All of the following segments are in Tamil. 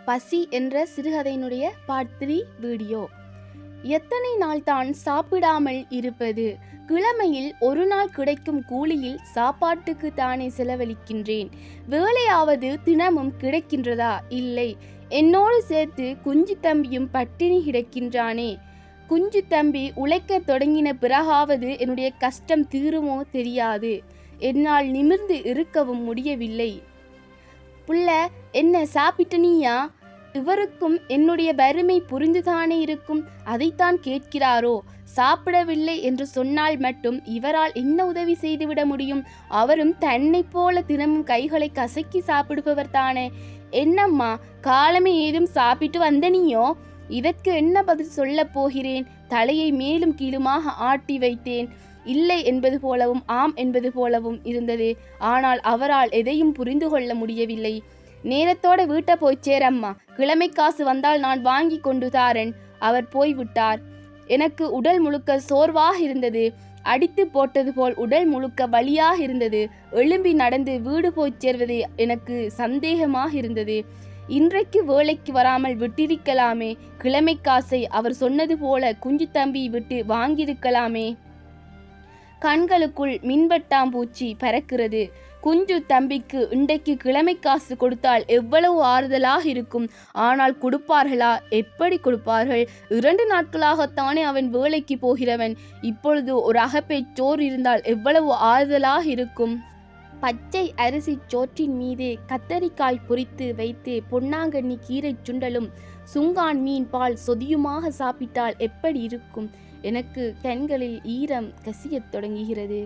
பசி என்ற சிறுகதையினுடைய பார்ட் 3 வீடியோ. எத்தனை நாள் தான் சாப்பிடாமல் இருப்பது? கிழமையில் ஒரு நாள் கிடைக்கும் கூலியில் சாப்பாட்டுக்கு தானே செலவழிக்கின்றேன். வேலையாவது தினமும் கிடைக்கின்றதா? இல்லை. என்னோடு சேர்த்து குஞ்சு தம்பியும் பட்டினி கிடக்கின்றானே. குஞ்சு தம்பி உழைக்க தொடங்கின பிறகாவது என்னுடைய கஷ்டம் தீருமோ தெரியாது. என்னால் நிமிர்ந்து இருக்கவும் முடியவில்லை. புள்ள, என்ன சாப்பிட்டனியா? இவருக்கும் என்னுடைய வறுமை புரிந்துதானே இருக்கும். அதைத்தான் கேட்கிறாரோ? சாப்பிடவில்லை என்று சொன்னால் மட்டும் இவரால் என்ன உதவி செய்துவிட முடியும்? அவரும் தன்னை போல தினமும் கைகளை கசக்கி சாப்பிடுபவர் தானே. என்னம்மா, காலமே ஏதும் சாப்பிட்டு வந்தனியோ? இதற்கு என்ன பதில் சொல்ல போகிறேன்? தலையை மேலும் கீழுமாக ஆட்டி வைத்தேன். இல்லை என்பது போலவும் ஆம் என்பது போலவும் இருந்தது. ஆனால் அவரால் எதையும் புரிந்து கொள்ள முடியவில்லை. நேரத்தோட வீட்டை போய் சேரம்மா, கிழமை காசு வந்தால் நான் வாங்கி கொண்டு தாரேன். அவர் போய்விட்டார். எனக்கு உடல் முழுக்க சோர்வாக இருந்தது. அடித்து போட்டது போல் உடல் முழுக்க வலியாக இருந்தது. எழும்பி நடந்து வீடு போய் சேர்வது எனக்கு சந்தேகமாக இருந்தது. இன்றைக்கு வேலைக்கு வராமல் விட்டிருக்கலாமே. கிழமை காசை அவர் சொன்னது போல குஞ்சு தம்பி விட்டு வாங்கியிருக்கலாமே. கண்களுக்குள் மின்வெட்டாம்பூச்சி பறக்கிறது. குஞ்சு தம்பிக்கு இன்றைக்கு கிழமை காசு கொடுத்தால் எவ்வளவு ஆறுதலாக இருக்கும். ஆனால் கொடுப்பார்களா? எப்படி கொடுப்பார்கள்? 2 நாட்களாகத்தானே அவன் வேலைக்கு போகிறவன். இப்பொழுது ஒரு அகப்பை சோறு இருந்தால் எவ்வளவு ஆறுதலாக இருக்கும். பச்சை அரிசி சோற்றின் மீது கத்தரிக்காய் பொரித்து வைத்து பொன்னாங்கண்ணி கீரை சுண்டலும் சுங்கான் மீன் பால் சொதியுமாக சாப்பிட்டால் எப்படி இருக்கும்? எனக்கு கண்களில் ஈரம் கசியத் தொடங்குகிறது.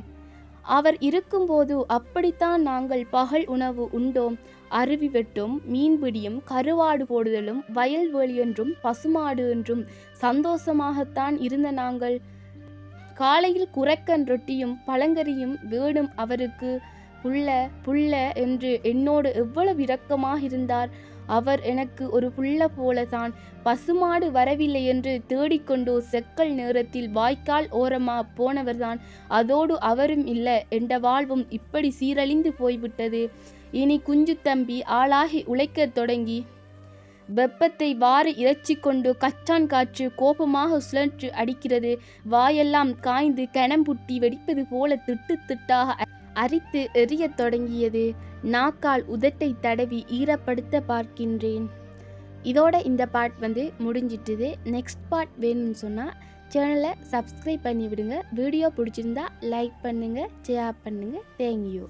அவர் இருக்கும்போது அப்படித்தான் நாங்கள் பகல் உணவு உண்டோம். அருவி வெட்டும், மீன்பிடியும், கருவாடு போடுதலும், வயல்வெளி என்றும் பசுமாடு என்றும் சந்தோஷமாகத்தான் இருந்த நாங்கள். காலையில் குரக்கன் ரொட்டியும் பழங்கறியும் வேணும் அவருக்கு. புள்ள புள்ள என்று என்னோடு எவ்வளவு இரக்கமாக இருந்தார். அவர் எனக்கு ஒரு புள்ள போலதான். பசுமாடு வரவில்லை என்று தேடிக்கொண்டு செக்கல் நேரத்தில் வாய்க்கால் ஓரமா போனவர்தான். அதோடு அவரும் இல்லை. என்ற வாழ்வும் இப்படி சீரழிந்து போய்விட்டது. இனி குஞ்சு தம்பி ஆளாகி உழைக்கத் தொடங்கி வெப்பத்தை வாரி இறைச்சி கொண்டு கச்சான் காற்று கோபமாக சுழற்று அடிக்கிறது. வாயெல்லாம் காய்ந்து கணம்புட்டி வெடிப்பது போல திட்டு திட்டாக அரித்து எரியத் தொடங்கியது. நாக்கால் உதட்டை தடவி ஈரப்படுத்த பார்க்கின்றேன். இதோட இந்த பார்ட் முடிஞ்சிட்டுது. நெக்ஸ்ட் பார்ட் வேணும்னு சொன்னால் சேனலை சப்ஸ்கிரைப் பண்ணி விடுங்க. வீடியோ பிடிச்சிருந்தா லைக் பண்ணுங்கள், ஷேர் பண்ணுங்கள். தேங்க்யூ.